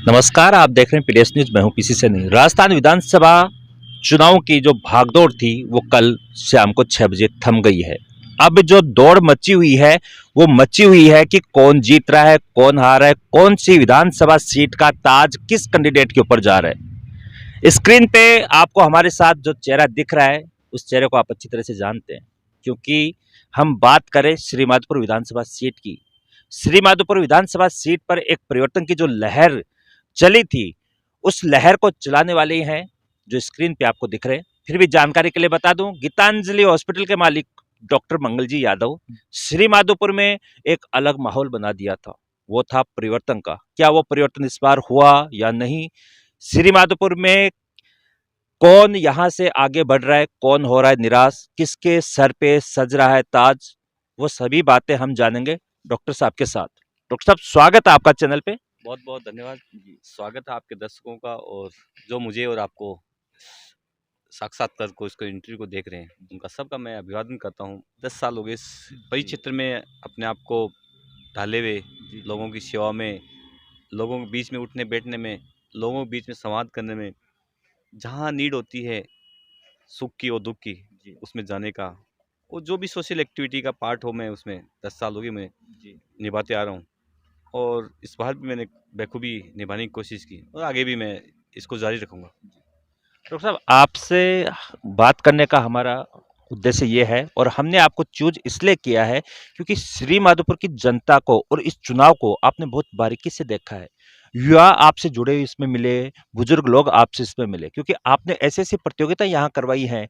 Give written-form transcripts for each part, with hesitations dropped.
नमस्कार, आप देख रहे हैं पीडीएस न्यूज। मैं हूं पीसी से नहीं। राजस्थान विधानसभा चुनाव की जो भागदौड़ थी वो कल शाम को 6 बजे थम गई है। अब जो दौड़ मची हुई है वो मची हुई है कि कौन जीत रहा है, कौन हार रहा है, कौन सी विधानसभा सीट का ताज किस कैंडिडेट के ऊपर जा रहा है। स्क्रीन पे आपको हमारे साथ जो चेहरा दिख रहा है उस चेहरे को आप अच्छी तरह से जानते हैं, क्योंकि हम बात करें श्रीमाधोपुर विधानसभा सीट की। श्रीमाधोपुर विधानसभा सीट पर एक परिवर्तन की जो लहर चली थी, उस लहर को चलाने वाले ही हैं जो स्क्रीन पे आपको दिख रहे हैं। फिर भी जानकारी के लिए बता दूं, गीतांजलि हॉस्पिटल के मालिक डॉक्टर मंगल जी यादव श्रीमाधोपुर में एक अलग माहौल बना दिया था। वो था परिवर्तन का। क्या वो परिवर्तन इस बार हुआ या नहीं? श्रीमाधोपुर में कौन यहां से आगे बढ़ रहा है, कौन हो रहा है निराश, किसके सर पे सज रहा है ताज, वो सभी बातें हम जानेंगे डॉक्टर साहब के साथ। डॉक्टर साहब, स्वागत है आपका चैनल पे। बहुत बहुत धन्यवाद जी। स्वागत है आपके दर्शकों का, और जो मुझे और आपको साक्षात्कार को इसको इंटरव्यू को देख रहे हैं उनका सबका मैं अभिवादन करता हूँ। 10 साल हो गए इस परिक्षेत्र में अपने आप को ढाले हुए, लोगों की सेवा में, लोगों के बीच में उठने बैठने में, लोगों के बीच में संवाद करने में, जहाँ नीड होती है सुख की और दुख की उसमें जाने का, और जो भी सोशल एक्टिविटी का पार्ट हो मैं उसमें 10 साल हो गए मैं निभाते आ रहा हूँ। और इस बार भी मैंने बखूबी निभाने की कोशिश की और आगे भी मैं इसको जारी रखूँगा। डॉक्टर साहब, आपसे बात करने का हमारा उद्देश्य ये है, और हमने आपको चूज इसलिए किया है क्योंकि श्री माधोपुर की जनता को और इस चुनाव को आपने बहुत बारीकी से देखा है। युवा आपसे जुड़े हुए इसमें मिले, बुजुर्ग लोग आपसे इसमें मिले, क्योंकि आपने ऐसी ऐसी प्रतियोगिता यहाँ करवाई हैं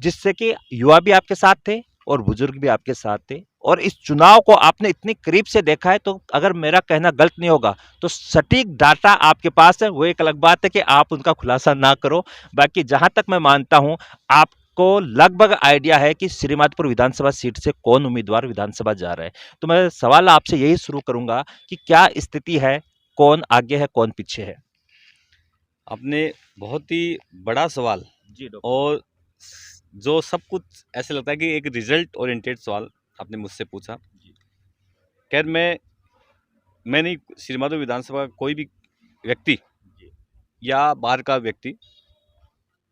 जिससे कि युवा भी आपके साथ थे और बुजुर्ग भी आपके साथ थे, और इस चुनाव को आपने इतनी करीब से देखा है। तो अगर मेरा कहना गलत नहीं होगा तो सटीक डाटा आपके पास है। वो एक अलग बात है कि आप उनका खुलासा ना करो। बाकी जहां तक मैं मानता हूं, आपको लगभग आइडिया है कि श्रीमाधोपुर विधानसभा सीट से कौन उम्मीदवार विधानसभा जा रहा है। तो मैं सवाल आपसे यही शुरू करूंगा कि क्या स्थिति है, कौन आगे है, कौन पीछे है। आपने बहुत ही बड़ा सवाल, जी और जो सब कुछ ऐसे लगता है कि एक रिजल्ट ओरिएंटेड सवाल आपने मुझसे पूछा। खैर मैं नहीं, श्रीमाधो विधानसभा का कोई भी व्यक्ति या बाहर का व्यक्ति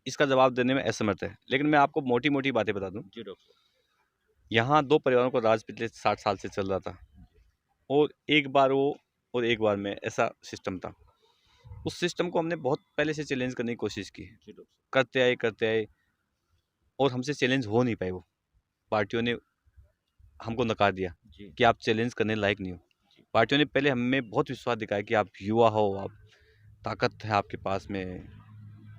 इसका जवाब देने में असमर्थ है, लेकिन मैं आपको मोटी मोटी बातें बता दूं। यहाँ दो परिवारों को राज पिछले 60 साल से चल रहा था, और एक बार वो और एक बार में, ऐसा सिस्टम था। उस सिस्टम को हमने बहुत पहले से चैलेंज करने की कोशिश की, करते आए, और हमसे चैलेंज हो नहीं पाए। वो पार्टियों ने हमको नकार दिया कि आप चैलेंज करने लायक नहीं हो। पार्टियों ने पहले हमें बहुत विश्वास दिखाया कि आप युवा हो, आप ताकत है आपके पास में,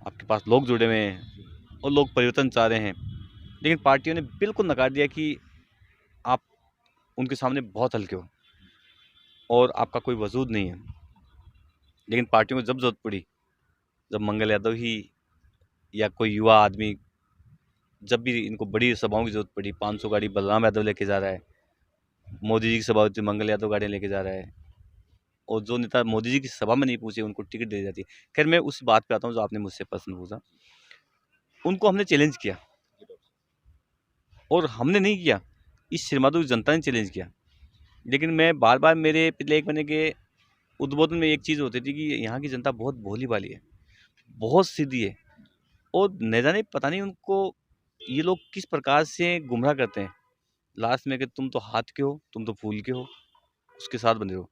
आपके पास लोग जुड़े हुए हैं और लोग परिवर्तन चाह रहे हैं। लेकिन पार्टियों ने बिल्कुल नकार दिया कि आप उनके सामने बहुत हल्के हो और आपका कोई वजूद नहीं है। लेकिन पार्टियों को जब जरूरत पड़ी, जब मंगल यादव ही या कोई युवा आदमी, जब भी इनको बड़ी सभाओं की जरूरत पड़ी, 500 गाड़ी बलराम यादव लेके जा रहा है, मोदी जी की सभा होती है मंगल यादव गाड़ियाँ लेके जा रहा है, और जो नेता मोदी जी की सभा में नहीं पूछे उनको टिकट दे दी जाती है। खैर मैं उस बात पे आता हूँ जो आपने मुझसे प्रश्न पूछा। उनको हमने चैलेंज किया, और हमने नहीं किया, इस श्रीमाधो की जनता ने चैलेंज किया। लेकिन मैं बार बार, मेरे पिछले 1 महीने के उद्बोधन में एक चीज़ होती थी कि यहाँ की जनता बहुत भोली भाली है, बहुत सीधी है, और न जाने पता नहीं उनको ये लोग किस प्रकार से गुमराह करते हैं लास्ट में कि तुम तो हाथ के हो, तुम तो फूल के हो, उसके साथ बंधे हो।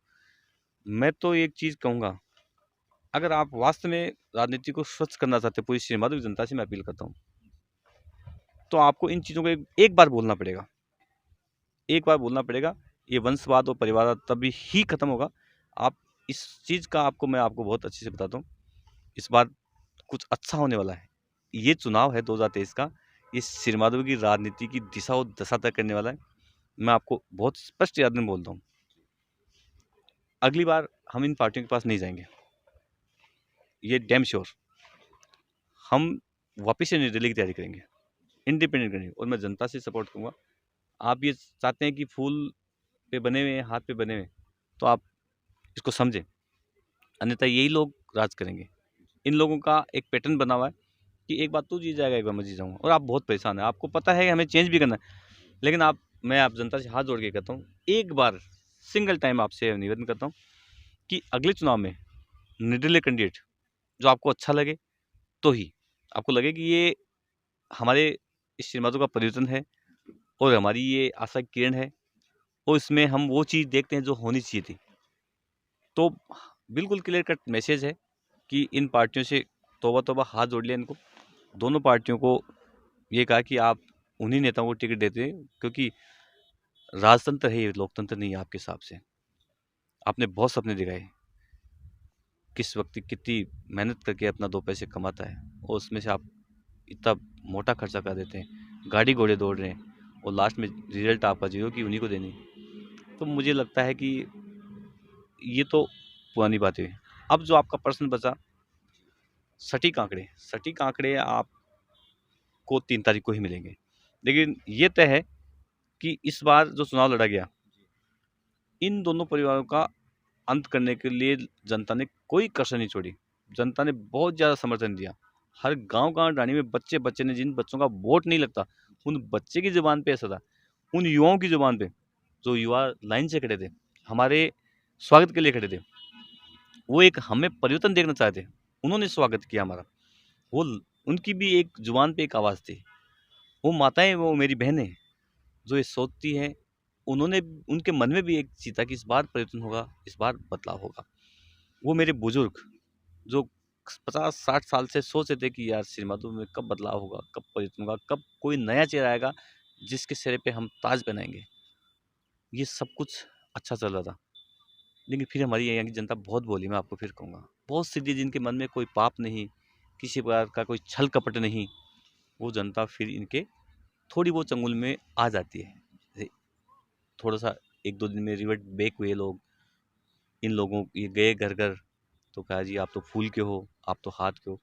मैं तो एक चीज़ कहूँगा, अगर आप वास्तव में राजनीति को स्वच्छ करना चाहते हैं, पूरी श्रीमाधो की जनता से मैं अपील करता हूँ, तो आपको इन चीज़ों को एक बार बोलना पड़ेगा, एक बार बोलना पड़ेगा। ये वंशवाद और परिवारवाद तभी ही खत्म होगा। आप इस चीज़ का, मैं आपको बहुत अच्छे से बताता हूँ, इस बार कुछ अच्छा होने वाला है। ये चुनाव है 2023 का, ये श्रीमाधो की राजनीति की दिशा और दशा तय करने वाला है। मैं आपको बहुत स्पष्ट याद में बोलता हूँ, अगली बार हम इन पार्टियों के पास नहीं जाएंगे, ये डैम श्योर। हम वापस से निर्दलीय की तैयारी करेंगे, इंडिपेंडेंट करेंगे, और मैं जनता से सपोर्ट करूँगा। आप ये चाहते हैं कि फूल पे बने हुए हैं, हाथ पे बने हुए, तो आप इसको समझें, अन्यथा यही लोग राज करेंगे। इन लोगों का एक पैटर्न बना हुआ है कि एक बार तू जीत जाएगा, एक बार मैं जीत जाऊँगा, और आप बहुत परेशान हैं। आपको पता है कि हमें चेंज भी करना है, लेकिन मैं आप जनता से हाथ जोड़ के कहता हूँ, एक बार सिंगल टाइम आपसे निवेदन करता हूँ कि अगले चुनाव में निर्दलीय कैंडिडेट जो आपको अच्छा लगे तो ही आपको लगे कि ये हमारे इस श्रीमाधो का परिवर्तन है और हमारी ये आशा की किरण है और इसमें हम वो चीज़ देखते हैं जो होनी चाहिए थी। तो बिल्कुल क्लियर कट मैसेज है कि इन पार्टियों से तौबा तौबा, हाथ जोड़ लिया इनको। दोनों पार्टियों को ये कहा कि आप उन्हीं नेताओं को टिकट देते हैं क्योंकि राजतंत्र है ये, लोकतंत्र नहीं है आपके हिसाब से। आपने बहुत सपने दिखाए, किस व्यक्ति कितनी मेहनत करके अपना दो पैसे कमाता है और उसमें से आप इतना मोटा खर्चा कर देते हैं, गाड़ी घोड़े दौड़ रहे हैं और लास्ट में रिजल्ट आपका जीरो की उन्हीं को देनी। तो मुझे लगता है कि ये तो पुरानी बातें हैं। अब जो आपका प्रश्न बचा, सटीक आंकड़े आपको 3 तारीख को ही मिलेंगे, लेकिन ये तय है कि इस बार जो चुनाव लड़ा गया, इन दोनों परिवारों का अंत करने के लिए जनता ने कोई कसर नहीं छोड़ी। जनता ने बहुत ज़्यादा समर्थन दिया। हर गांव डाणी में बच्चे बच्चे ने, जिन बच्चों का वोट नहीं लगता, उन बच्चे की ज़ुबान पे ऐसा था, उन युवाओं की ज़ुबान पे, जो युवा लाइन से खड़े थे, हमारे स्वागत के लिए खड़े थे, वो एक हमें परिवर्तन देखना चाहते थे, उन्होंने स्वागत किया हमारा। वो उनकी भी एक ज़ुबान पे एक आवाज़ थी। वो माताएं, वो मेरी बहनें जो ये सोचती हैं, उन्होंने, उनके मन में भी एक चीज़ था कि इस बार परिवर्तन होगा, इस बार बदलाव होगा। वो मेरे बुजुर्ग जो 50-60 साल से सोच रहे थे कि यार श्रीमाधो में कब बदलाव होगा, कब परिवर्तन होगा, कब कोई नया चेहरा आएगा जिसके सिरे पे हम ताज पहनाएंगे। ये सब कुछ अच्छा चल रहा था, लेकिन फिर हमारी यहाँ की जनता बहुत बोली, मैं आपको फिर कहूँगा, बहुत सीधी, जिनके मन में कोई पाप नहीं, किसी प्रकार का कोई छल कपट नहीं, वो जनता फिर इनके थोड़ी बहुत चंगुल में आ जाती है। जैसे थोड़ा सा 1-2 दिन में रिवर्ट बैक हुए लोग, इन लोगों ये गए घर घर, तो कहा जी आप तो फूल के हो, आप तो हाथ के हो।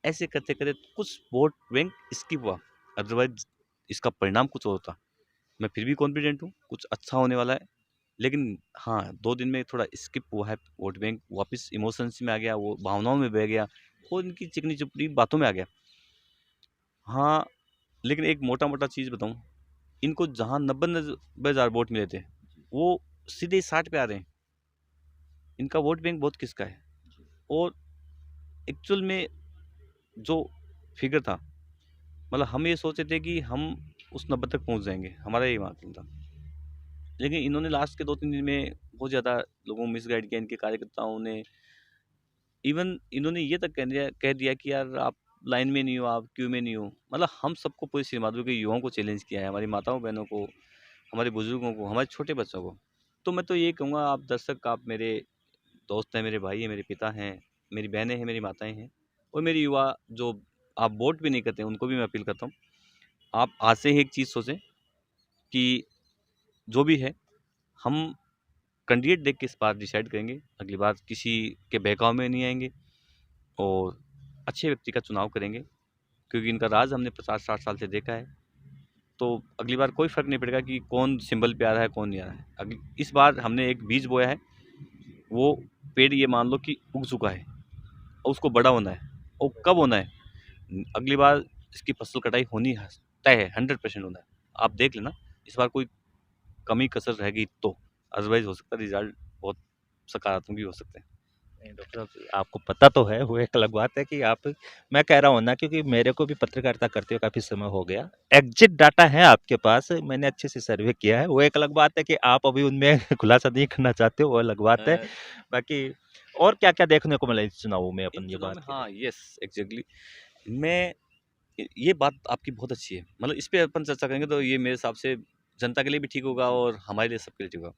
ऐसे करते करते कुछ वोट बैंक स्किप हुआ, अदरवाइज इसका परिणाम कुछ और होता। मैं फिर भी कॉन्फिडेंट हूँ, कुछ अच्छा होने वाला है, लेकिन हाँ 2 दिन में थोड़ा स्किप हुआ है, वोट बैंक वापस इमोशंस में आ गया, वो भावनाओं में बह गया और इनकी चिकनी चुपड़ी बातों में आ गया। हाँ, लेकिन एक मोटा मोटा चीज़ बताऊँ, इनको जहाँ 90-90 हज़ार वोट मिले थे, वो सीधे 60 पे आ रहे हैं। इनका वोट बैंक बहुत किसका है, और एक्चुअल में जो फिगर था, मतलब हम ये सोचे थे कि हम उस 90 तक पहुंच जाएंगे, हमारा ये मार्जिन था, लेकिन इन्होंने लास्ट के 2-3 दिन में बहुत ज़्यादा लोगों को मिसगाइड किया, इनके कार्यकर्ताओं ने। इवन इन्होंने ये तक कह दिया कि यार आप लाइन में नहीं हो, आप क्यू में नहीं हो। मतलब हम सबको, पूरे श्रीमाधो के युवाओं को चैलेंज किया है, हमारी माताओं बहनों को, हमारे बुजुर्गों को, हमारे छोटे बच्चों को। तो मैं तो ये कहूँगा, आप दर्शक, आप मेरे दोस्त हैं, मेरे भाई हैं, मेरे पिता हैं, मेरी बहनें हैं, मेरी माताएं हैं, और मेरे युवा जो आप वोट भी नहीं करते हैं, उनको भी मैं अपील करता हूँ, आप आज से ही एक चीज़ सोचें कि जो भी है, हम कैंडिडेट देख के इस बार डिसाइड करेंगे, अगली बार किसी के बहकाव में नहीं आएंगे और अच्छे व्यक्ति का चुनाव करेंगे, क्योंकि इनका राज हमने 50-60 साल से देखा है। तो अगली बार कोई फ़र्क नहीं पड़ेगा कि कौन सिंबल पे आ रहा है, कौन नहीं आ रहा है। अगली इस बार हमने एक बीज बोया है, वो पेड़ ये मान लो कि उग चुका है और उसको बड़ा होना है, और कब होना है, अगली बार इसकी फसल कटाई होनी है, तय है, 100% होना है। आप देख लेना, इस बार कोई कमी कसर रह गई तो, अदरवाइज हो सकता है रिजल्ट बहुत सकारात्मक भी हो सकते हैं। नहीं डॉक्टर साहब, आपको पता तो है, वो एक अलग बात है कि आप, मैं कह रहा हूँ ना, क्योंकि मेरे को भी पत्रकारिता करते हुए काफी समय हो गया, एग्जिट डाटा है आपके पास, मैंने अच्छे से सर्वे किया है। वो एक अलग बात है कि आप अभी उनमें खुलासा नहीं करना चाहते हो, वो अलग बात है। बाकी और क्या क्या देखने को मिला इस चुनावों में, इन अपन ये चुनाव बात में, करें। हाँ, यस, एग्जैक्टली। मैं ये बात आपकी बहुत अच्छी है, मतलब इस पे अपन चर्चा करेंगे तो ये मेरे हिसाब से जनता के लिए भी ठीक होगा और हमारे लिए सबके लिए ठीक होगा।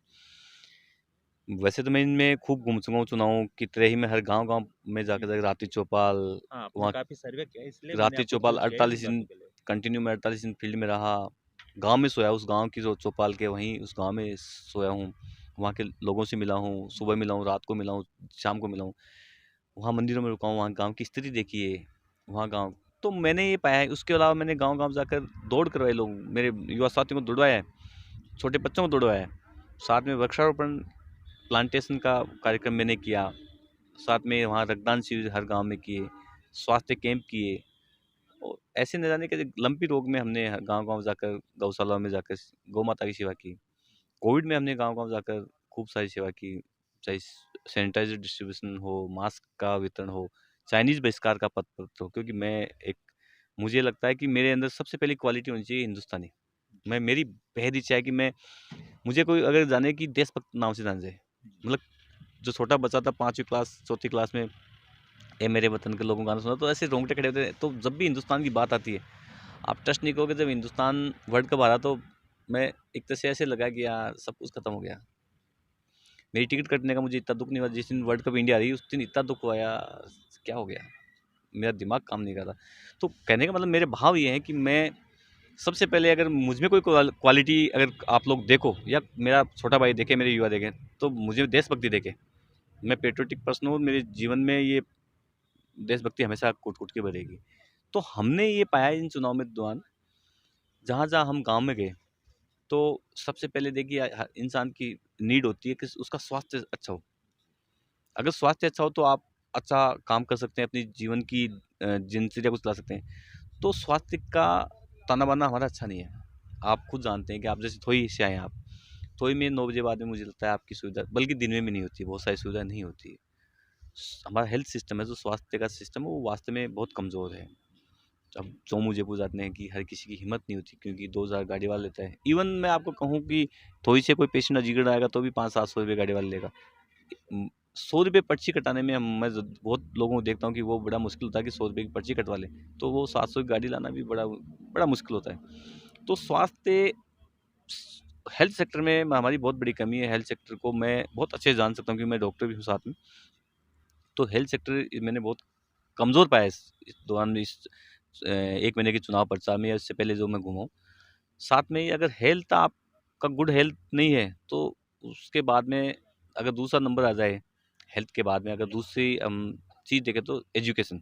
वैसे तो मैं इनमें खूब घूम चुका हूँ, चुनावों की तरह ही मैं हर गांव-गांव में जाकर जाकर रात्रि चौपाल, हाँ, आपने वहाँ काफी सर्वे किया, इसलिए मैंने रात्रि आपको चौपाल पूछ लिया इन 48 दिन बातों के लिए। कंटिन्यू, मैं 48 दिन फील्ड में रहा, गांव में सोया, उस गांव की जो चौपाल के, वहीं उस गांव में सोया हूँ, वहाँ के लोगों से मिला हूँ, सुबह मिला हूँ, रात को मिला हूँ, शाम को मिला हूँ, वहाँ मंदिरों में रुका हूँ, वहाँ गांव की स्थिति देखी है, वहाँ गांव, तो मैंने ये पाया है। उसके अलावा मैंने गांव-गांव जाकर दौड़ करवाए, लोग मेरे युवा साथियों को दौड़वाया है, छोटे बच्चों को दौड़वाया है, साथ में वृक्षारोपण प्लांटेशन का कार्यक्रम मैंने किया, साथ में वहाँ रक्तदान शिविर हर गांव में किए, स्वास्थ्य कैंप किए, और ऐसे न जाने के लंपी रोग में हमने गांव-गांव जाकर, गौशाला में जाकर गौ माता की सेवा की। कोविड में हमने गांव-गांव जाकर खूब सारी सेवा की, चाहे सैनिटाइजर डिस्ट्रीब्यूशन हो, मास्क का वितरण हो, चाइनीज़ बहिष्कार का पत्र हो, क्योंकि मुझे लगता है कि मेरे अंदर सबसे पहली क्वालिटी होनी चाहिए हिंदुस्तानी। मेरी बेहद इच्छा है कि मुझे कोई अगर जाने कि देशभक्त नाम से जान जाए। मतलब जो छोटा बच्चा था 5वीं क्लास, 4थी क्लास में, ए मेरे वतन के लोगों का गाना सुना तो ऐसे रोंगटे खड़े होते हैं। तो जब भी हिंदुस्तान की बात आती है, आप ट्रस्ट नहीं करोगे, जब हिंदुस्तान वर्ल्ड कप हारा तो मैं एक तरह से ऐसे लगा कि यार सब कुछ खत्म हो गया। मेरी टिकट कटने का मुझे इतना दुःख नहीं हुआ, जिस दिन वर्ल्ड कप इंडिया हारी उस दिन इतना दुःख हुआ यार, क्या हो गया? मेरा दिमाग काम नहीं कर रहा। तो कहने का मतलब मेरे भाव ये हैं कि मैं सबसे पहले अगर मुझ में कोई क्वालिटी अगर आप लोग देखो या मेरा छोटा भाई देखे, मेरे युवा देखें, तो मुझे देशभक्ति देखे। मैं पेट्रियोटिक पर्सन हूँ, मेरे जीवन में ये देशभक्ति हमेशा कूट-कूट के भरेगी। तो हमने ये पाया इन चुनाव में दौरान, जहाँ-जहाँ हम गाँव में गए, तो सबसे पहले देखिए इंसान की नीड होती है कि उसका स्वास्थ्य अच्छा हो। अगर स्वास्थ्य अच्छा हो तो आप अच्छा काम कर सकते हैं, अपनी जीवन की दिनचर्या को चला सकते हैं। तो स्वास्थ्य का ताना-बाना हमारा अच्छा नहीं है। आप खुद जानते हैं कि आप जैसे थोई से आए हैं आप। थोई में 9 बजे बाद में मुझे लगता है आपकी सुविधा, बल्कि दिन में भी नहीं होती है, बहुत सारी सुविधाएँ नहीं होती है। हमारा हेल्थ सिस्टम है, जो स्वास्थ्य का सिस्टम है, वो वास्तव में बहुत कमज़ोर है। अब जो मुझे जाते हैं कि हर किसी की हिम्मत नहीं होती, क्योंकि 2000 गाड़ी वाला लेता है। इवन मैं आपको कहूँ कि थोड़ी से कोई पेशेंट अजीगढ़ आएगा तो भी 500-700 रुपये गाड़ी वाला लेगा। 100 रुपये पर्ची कटाने में बहुत लोगों को देखता हूँ कि वो बड़ा मुश्किल होता है कि 100 रुपये की पर्ची कटवा लें, तो वो 700 की गाड़ी लाना भी बड़ा बड़ा मुश्किल होता है। तो स्वास्थ्य हेल्थ सेक्टर में हमारी बहुत बड़ी कमी है। हेल्थ सेक्टर को मैं बहुत अच्छे से जान सकता हूँ, क्योंकि मैं डॉक्टर भी हूँ साथ में। तो हेल्थ सेक्टर मैंने बहुत कमज़ोर पाया इस दौरान, 1 महीने के चुनाव प्रचार में या इससे पहले जो मैं घूमा हूँ। साथ में ही अगर हेल्थ आपका गुड हेल्थ नहीं है, तो उसके बाद में अगर दूसरा नंबर आ जाए, हेल्थ के बाद में अगर दूसरी चीज़ देखें तो एजुकेशन।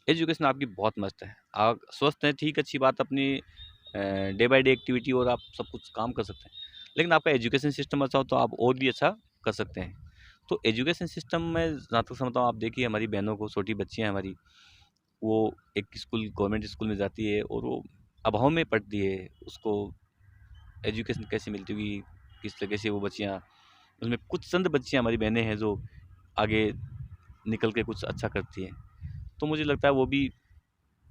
एजुकेशन आपकी बहुत मस्त है। आप स्वस्थ हैं, ठीक, अच्छी बात, अपनी डे बाय डे एक्टिविटी और आप सब कुछ काम कर सकते हैं। लेकिन आपका एजुकेशन सिस्टम अच्छा हो तो आप और भी अच्छा कर सकते हैं। तो एजुकेशन सिस्टम में जहाँ तक समझता हूँ, आप देखिए हमारी बहनों को, छोटी बच्चियाँ हमारी, वो एक स्कूल, गवर्नमेंट स्कूल में जाती है और वो अभाव में पढ़ती है। उसको एजुकेशन कैसे मिलती होगी, किस तरीके से वो बच्चियाँ, उसमें कुछ चंद बच्चियाँ हमारी बहनें हैं जो आगे निकल के कुछ अच्छा करती हैं। तो मुझे लगता है वो भी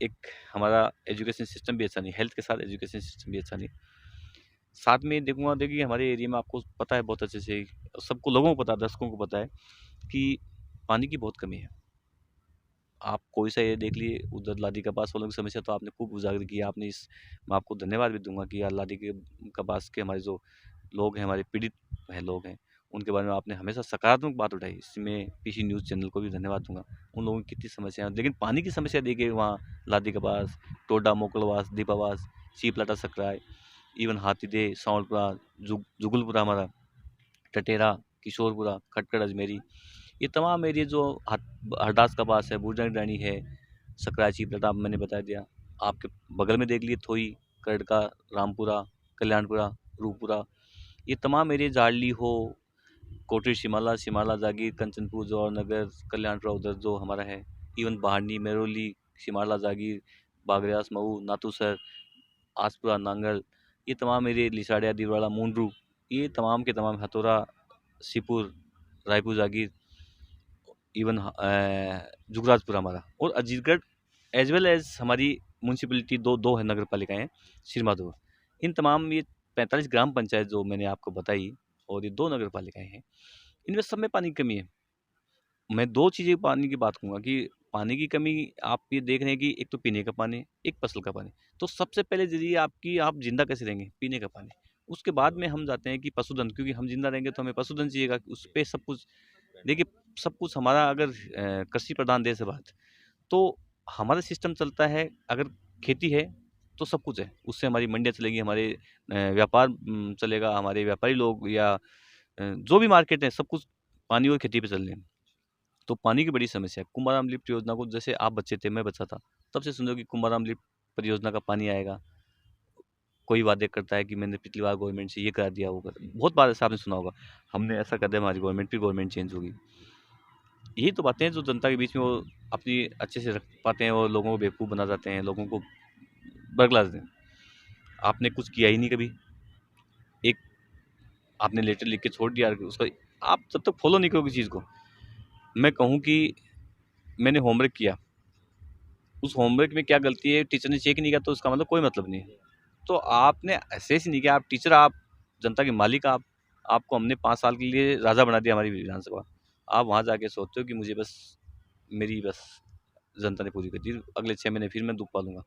एक, हमारा एजुकेशन सिस्टम भी अच्छा नहीं, हेल्थ के साथ एजुकेशन सिस्टम भी अच्छा नहीं। साथ में देखूँगा, देखिए हमारे एरिया में आपको पता है बहुत अच्छे से, सबको, लोगों को पता है, दर्शकों को पता है कि पानी की बहुत कमी है। आप कोई सा एरिया देख लिए, उधर लादी कपास वालों की समस्या तो आपने खूब उजागर की। मैं आपको धन्यवाद भी दूँगा कि यार लादी के कपास के हमारे जो लोग हैं, हमारे पीड़ित लोग हैं, उनके बारे में आपने हमेशा सकारात्मक बात उठाई। इसमें पीसी न्यूज़ चैनल को भी धन्यवाद दूँगा। उन लोगों की कितनी समस्या है, लेकिन पानी की समस्या देखिए वहाँ लादी कपास, टोडा, मोकलवास, दीपावास, चीपलाटा, सकराय, इवन हाथीदह, सांवलपुरा, जुगलपुरा हमारा, टटेरा, किशोरपुरा, खटखड़, अजमेरी, ये तमाम एरिया जो हरदास का पास है, बूढ़ानी है, सकराय, चीपलटा, मैंने बता दिया। आपके बगल में देख लिए थोई, करड़का, रामपुरा, कल्याणपुरा, रूपपुरा, ये तमाम एरिया, जाड़ली हो, कोटरी, शिमाला, शिमाला जागीर, कंचनपुर, जवाहर नगर, कल्याणपुरा उधर जो हमारा है, इवन बहानी, मेरोली, शिमाला जागीर, बागरियास, मऊ, नातूसर, आसपुरा, नांगल, ये तमाम एरिया, लिसाड़िया, दिलवाड़ा, मुंड्रू, ये तमाम के तमाम, हथौरा, सीपुर, रायपुर जागीर, इवन जुगराजपुर हमारा, और अजीतगढ़, एज वेल एज हमारी म्यूनसिपलिटी दो दो है, नगर पालिकाएँ हैं, श्रीमाधोपुर। इन तमाम ये 45 ग्राम पंचायत जो मैंने आपको बताई, और ये 2 नगर पालिकाएँ हैं, इनमें सब में पानी की कमी है। मैं 2 चीज़ें पानी की बात कहूँगा कि पानी की कमी आप ये देख रहे हैं कि एक तो पीने का पानी, एक फसल का पानी। तो सबसे पहले ज़रिए आपकी, आप ज़िंदा कैसे रहेंगे? पीने का पानी। उसके बाद में हम जाते हैं कि पशुधन, क्योंकि हम ज़िंदा रहेंगे तो हमें पशुधन चाहिएगा, उस पे सब कुछ। देखिए, सब कुछ हमारा, अगर कृषि प्रधान देश है भारत, तो हमारा सिस्टम चलता है, अगर खेती है तो सब कुछ है। उससे हमारी मंडियाँ चलेंगी, हमारे व्यापार चलेगा, हमारे व्यापारी लोग या जो भी मार्केट है, सब कुछ पानी और खेती पे चल रहे हैं। तो पानी की बड़ी समस्या है। कुंभाराम लिफ्ट योजना को, जैसे आप बच्चे थे, मैं बच्चा था, तब से सुन कि कुंभाराम लिफ्ट परियोजना का पानी आएगा। कोई वादे करता है कि मैंने पिछली बार गवर्नमेंट से ये करा दिया, वो कर, बहुत बार ऐसा आपने सुना होगा, हमने ऐसा कर दिया, हमारी गवर्नमेंट, फिर गवर्नमेंट चेंज होगी। यही तो बातें हैं जो जनता के बीच में वो अपनी अच्छे से रख पाते हैं और लोगों को बेवकूफ़ बना जाते हैं, लोगों को बरगला देते हैं। आपने कुछ किया ही नहीं कभी। एक आपने लेटर लिख के छोड़ दिया, उसका आप जब तक फॉलो नहीं करोगे चीज़ को, मैं कहूँ कि मैंने होमवर्क किया, उस होमवर्क में क्या गलती है टीचर ने चेक नहीं किया तो उसका मतलब कोई मतलब नहीं है। तो आपने ऐसे ही नहीं किया, आप टीचर, आप जनता के मालिक, आप आपको हमने 5 साल के लिए राजा बना दिया हमारी विधानसभा। आप वहाँ जाके सोचते हो कि मुझे बस मेरी बस जनता ने पूरी कर दी, अगले 6 महीने फिर मैं दुख पालूँगा।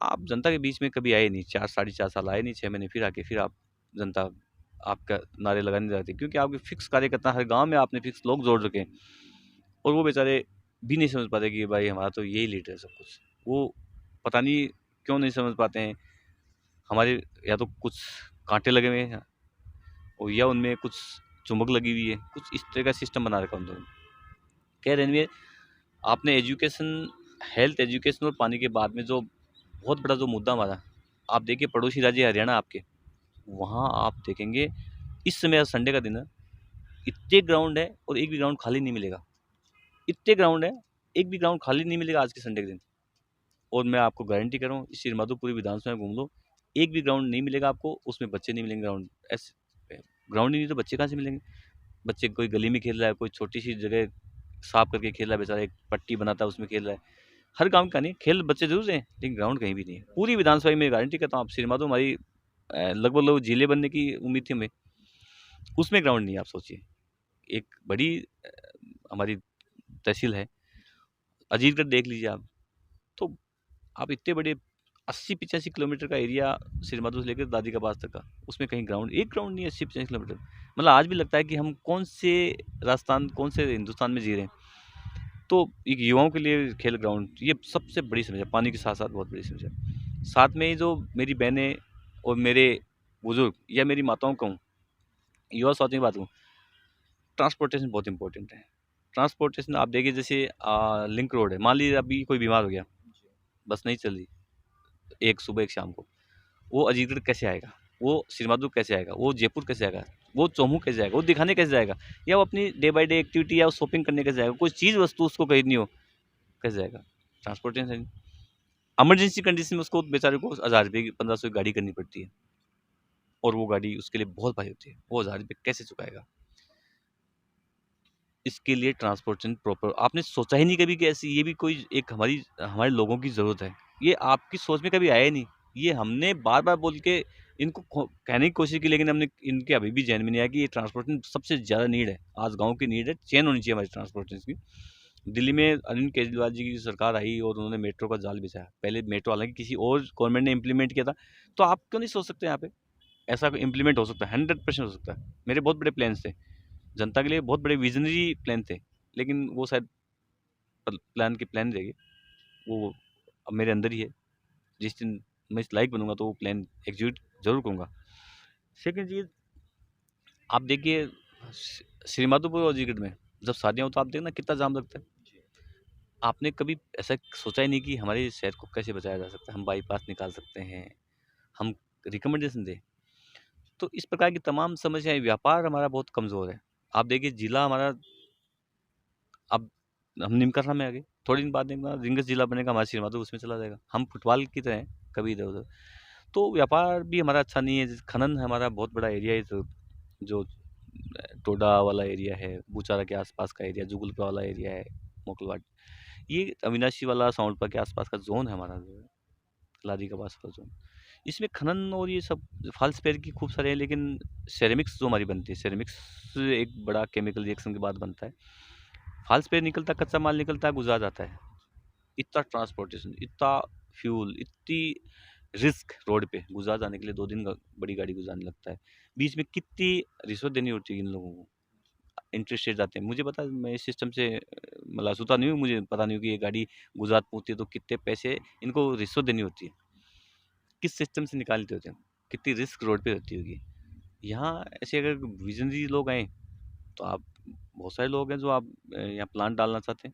आप जनता के बीच में कभी आए नहीं, 4 साढ़े 4 साल आए नहीं, 6 महीने फिर आके फिर आप जनता आपका नारे लगाने जाती है, क्योंकि आपके फिक्स कार्यकर्ता हर गाँव में आपने फिक्स लोग जोड़ रखे हैं और वो बेचारे भी नहीं समझ पाते कि भाई हमारा तो यही लीडर है सब कुछ। वो पता नहीं क्यों नहीं समझ पाते हैं, हमारे या तो कुछ काँटे लगे हुए हैं और या उनमें कुछ चुम्बक लगी हुई है, कुछ इस तरह का सिस्टम बना रखा है उन लोगों ने। खैर एनीवे, आपने एजुकेशन, हेल्थ, एजुकेशन और पानी के बाद में जो बहुत बड़ा जो मुद्दा हमारा, आप देखिए पड़ोसी राज्य हरियाणा आपके, वहाँ आप देखेंगे इस समय आज संडे का दिन है, इतने ग्राउंड है और एक भी ग्राउंड खाली नहीं मिलेगा। इतने ग्राउंड है, एक भी ग्राउंड खाली नहीं मिलेगा आज के संडे के दिन। और मैं आपको गारंटी कर रहा हूँ, इस श्रीमाधोपुरी विधानसभा में घूम लो, एक भी ग्राउंड नहीं मिलेगा आपको, उसमें बच्चे नहीं मिलेंगे ग्राउंड। ऐसे ग्राउंड ही नहीं तो बच्चे कहाँ से मिलेंगे? बच्चे कोई गली में खेल रहा है, कोई छोटी सी जगह साफ करके खेल रहा है बेचारा, एक पट्टी बनाता है उसमें खेल रहा है। हर गांव का नहीं, खेल बच्चे जरूर हैं लेकिन ग्राउंड कहीं भी नहीं है पूरी विधानसभा में, गारंटी करता हूँ। आप श्रीमाधो हमारी लगभग लोग जिले बनने की उम्मीद थी हमें, उसमें ग्राउंड नहीं है। आप सोचिए, एक बड़ी हमारी तहसील है, अजीतगढ़ देख लीजिए आप, तो आप इतने बड़े 80-85 किलोमीटर का एरिया श्रीमाधो से लेकर दादी का पास तक का, उसमें कहीं ग्राउंड, एक ग्राउंड नहीं है 80-85 किलोमीटर। मतलब आज भी लगता है कि हम कौन से राजस्थान, कौन से हिंदुस्तान में जी रहे हैं। तो एक युवाओं के लिए खेल ग्राउंड ये सबसे बड़ी समस्या, पानी के साथ साथ बहुत बड़ी समस्या। साथ में ही जो मेरी बहनें और मेरे बुजुर्ग या मेरी माताओं कहूँ, युवा साथी की बात कहूँ, ट्रांसपोर्टेशन बहुत इंपॉर्टेंट है। ट्रांसपोर्टेशन आप देखिए, जैसे लिंक रोड है, मान लीजिए अभी कोई बीमार हो गया, बस नहीं चल रही, एक सुबह एक शाम को, वो अजीतगढ़ कैसे आएगा, वो श्रीमाधो कैसे आएगा, वो जयपुर कैसे आएगा, वो चौमू कैसे जाएगा, वो दिखाने कैसे जाएगा, या वो अपनी डे बाई डे एक्टिविटी या शॉपिंग करने कैसे जाएगा, कोई चीज़ वस्तु उसको खरीदनी हो कैसे जाएगा? ट्रांसपोर्टेशन। इमरजेंसी कंडीशन में उसको बेचारे को 1000 रुपये की 1500 की गाड़ी करनी पड़ती है और वो गाड़ी उसके लिए बहुत भारी होती है, वो 1000 रुपये कैसे चुकाएगा? इसके लिए ट्रांसपोर्टेशन प्रॉपर आपने सोचा ही नहीं कभी कि ऐसी ये भी कोई एक हमारे लोगों की ज़रूरत है। ये आपकी सोच में कभी आया ही नहीं। ये हमने बार-बार बोल के इनको कहने की कोशिश की, लेकिन हमने इनके अभी भी ज़हन में नहीं आया कि ये ट्रांसपोर्टेशन सबसे ज़्यादा नीड है। आज गाँव की नीड है, चेन होनी चाहिए हमारी ट्रांसपोर्टेशन की। दिल्ली में अरविंद केजरीवाल जी की सरकार आई और उन्होंने मेट्रो का जाल बिछाया। पहले मेट्रो हालाँकि किसी और गवर्नमेंट ने इम्प्लीमेंट किया था, तो आप क्यों नहीं सोच सकते यहाँ पे? ऐसा इम्प्लीमेंट हो सकता है, 100% हो सकता है। मेरे बहुत बड़े प्लान्स थे। जनता के लिए बहुत बड़े विज़नरी प्लान थे, लेकिन वो शायद प्लान के प्लान रह गए। वो अब मेरे अंदर ही है। जिस दिन मैं इस लायक बनूँगा तो वो प्लान एग्ज़ीक्यूट ज़रूर करूँगा। सेकंड चीज़, आप देखिए श्रीमाधोपुर और अजीगढ़ में जब शादियाँ हो तो आप देखना कितना जाम लगता है। आपने कभी ऐसा सोचा ही नहीं कि हमारे शहर को कैसे बचाया जा सकता है, हम बाईपास निकाल सकते हैं, हम रिकमेंडेशन दें। तो इस प्रकार की तमाम समस्याएँ, व्यापार हमारा बहुत कमज़ोर है। आप देखिए जिला हमारा, अब हम निमकरना में आ गए, थोड़े दिन बाद देखना रिंगस जिला बनेगा, हमारा श्रीमाधो उसमें चला जाएगा। हम फुटबॉल की तरह हैं, कभी इधर-उधर। तो व्यापार भी हमारा अच्छा नहीं है, खनन हमारा बहुत बड़ा एरिया है, जो टोडा वाला एरिया है, बूचारा के आसपास का एरिया, जुगलपुरा वाला एरिया है, मोकलवाड, ये अविनाशी वाला साउंडपा के आसपास का जोन है हमारा, जो है लादी का पास वाला जोन। इसमें खनन और ये सब फाल्स पेड़ की खूब सारे हैं, लेकिन सेरेमिक्स जो हमारी बनती है, सेरेमिक्स एक बड़ा केमिकल रिएक्शन के बाद बनता है। फाल्स पेड़ निकलता, कच्चा माल निकलता है, गुजरा जाता है। इतना ट्रांसपोर्टेशन, इतना फ्यूल, इतनी रिस्क रोड पे गुजरा जाने के लिए 2 दिन का बड़ी गाड़ी गुजारने लगता है। बीच में कितनी रिश्वत देनी होती है इन लोगों को, इंटरेस्ट रेट जाते हैं। मुझे पता है, मैं इस सिस्टम से मलासुता नहीं हूँ, मुझे पता नहीं हो कि ये गाड़ी गुजरात पहुँचती है तो कितने पैसे इनको रिश्वत देनी होती है, किस सिस्टम से निकालते होते हैं, कितनी रिस्क रोड पे होती होगी। यहाँ ऐसे अगर विजनरी लोग आए तो आप, बहुत सारे लोग हैं जो आप यहाँ प्लांट डालना चाहते हैं,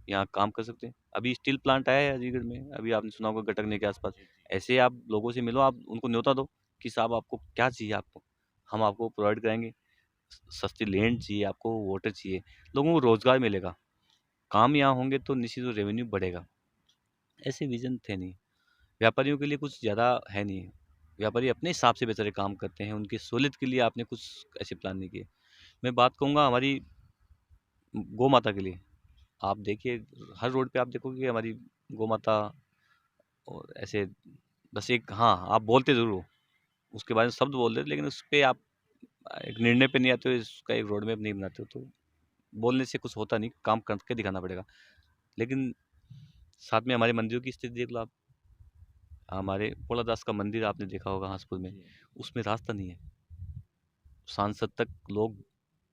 यहाँ काम कर सकते हैं। अभी स्टील प्लांट आया है अलीगढ़ में, अभी आपने सुना होगा गटकने के आसपास। ऐसे आप लोगों से मिलो, आप उनको न्योता दो कि साहब आपको क्या चाहिए, आपको हम आपको प्रोवाइड कराएंगे। सस्ती लैंड चाहिए आपको, वाटर चाहिए, लोगों को रोजगार मिलेगा, काम यहाँ होंगे तो निश्चित रूप रेवेन्यू बढ़ेगा। ऐसे विजन थे नहीं। व्यापारियों के लिए कुछ ज़्यादा है नहीं, व्यापारी अपने हिसाब से बेचारे काम करते हैं, उनकी सहूलियत के लिए आपने कुछ ऐसे प्लान नहीं किए। मैं बात कहूँगा हमारी गौ माता के लिए आप देखिए, हर रोड पे आप देखोगे कि हमारी गौ माता, और ऐसे बस एक, हाँ, आप बोलते ज़रूर हो, उसके बारे में शब्द बोल देते, लेकिन उस पे आप एक निर्णय पे नहीं आते हो, इसका एक रोड मैप नहीं बनाते हो, तो बोलने से कुछ होता नहीं, काम करके दिखाना पड़ेगा। लेकिन साथ में हमारे मंदिरों की स्थिति देख लो आप। हमारे भोलादास का मंदिर आपने देखा होगा हासपुर में, उसमें रास्ता नहीं है, सांसद तक लोग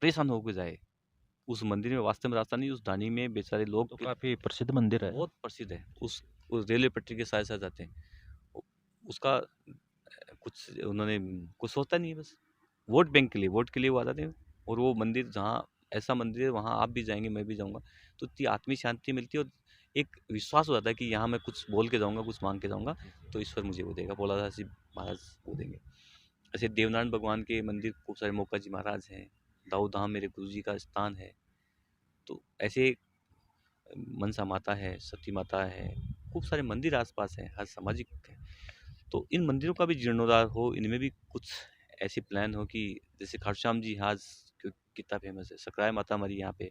परेशान होकर जाए, उस मंदिर में वास्तव में रास्ता नहीं, उस ढाणी में बेचारे लोग तो काफी प्रसिद्ध मंदिर है। बहुत प्रसिद्ध है, उस रेलवे पटरी के साथ साथ जाते हैं। उसका कुछ उन्होंने कुछ सोचता नहीं है, बस वोट के लिए वो आ जाते हैं। और वो मंदिर जहाँ, ऐसा मंदिर है वहाँ आप भी जाएंगे, मैं भी जाऊँगा, तो इतनी आत्मिक शांति मिलती है, और एक विश्वास हो जाता है कि यहाँ मैं कुछ बोल के जाऊँगा, कुछ मांग के जाऊँगा, तो ईश्वर मुझे वो देगा, भोलादास जी महाराज वो देंगे। ऐसे देवनारायण भगवान के मंदिर खूब सारे, मोका जी महाराज हैं, दाऊ धाम मेरे गुरु जी का स्थान है, तो ऐसे मनसा माता है, सती माता है, खूब सारे मंदिर आसपास हैं, हर सामाजिक है। तो इन मंदिरों का भी जीर्णोद्धार हो, इनमें भी कुछ ऐसे प्लान हो कि जैसे खाटू श्याम जी आज कितना फेमस है, सकराय माता हमारी यहाँ पे,